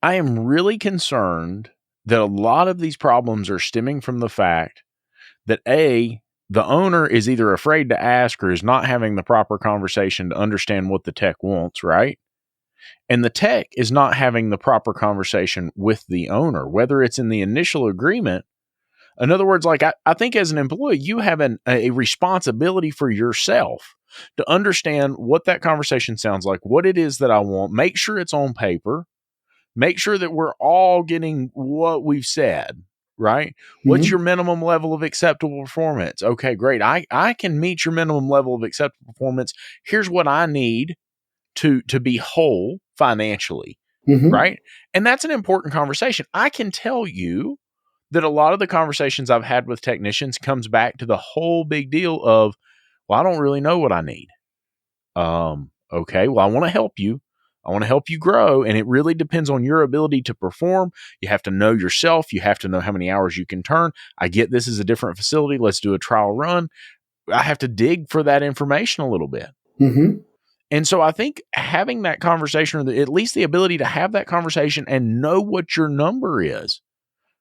I am really concerned that a lot of these problems are stemming from the fact that the owner is either afraid to ask or is not having the proper conversation to understand what the tech wants, right? And the tech is not having the proper conversation with the owner, whether it's in the initial agreement. In other words, like I think as an employee, you have a responsibility for yourself to understand what that conversation sounds like, what it is that I want, make sure it's on paper, make sure that we're all getting what we've said, right? What's your minimum level of acceptable performance? Okay, great. I can meet your minimum level of acceptable performance. Here's what I need to be whole financially, right? And that's an important conversation. I can tell you that a lot of the conversations I've had with technicians comes back to the whole big deal of, well, I don't really know what I need. Okay, well, I want to help you. I want to help you grow. And it really depends on your ability to perform. You have to know yourself. You have to know how many hours you can turn. I get this is a different facility. Let's do a trial run. I have to dig for that information a little bit. And so I think having that conversation, or at least the ability to have that conversation and know what your number is,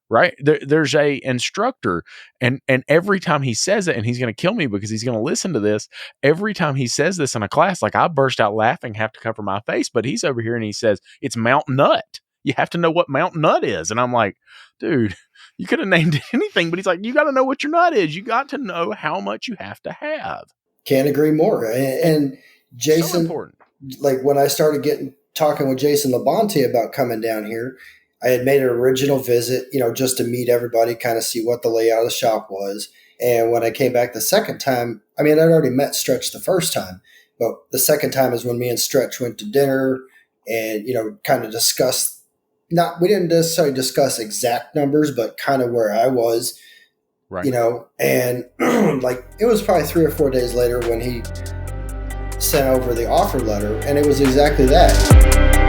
right? There's a instructor, and every time he says it, and he's going to kill me because he's going to listen to this. Every time he says this in a class, like I burst out laughing, have to cover my face. But he's over here and he says it's Mount Nut. You have to know what Mount Nut is, and I'm like, dude, you could have named anything, but he's like, you got to know what your nut is. You got to know how much you have to have. Can't agree more. And Jason, so important. Like when I started talking with Jason Labonte about coming down here, I had made an original visit, just to meet everybody, kind of see what the layout of the shop was. And when I came back the second time, I mean, I'd already met Stretch the first time, but the second time is when me and Stretch went to dinner and, kind of discussed, we didn't necessarily discuss exact numbers, but kind of where I was, right. And like it was probably 3 or 4 days later when he sent over the offer letter, and it was exactly that.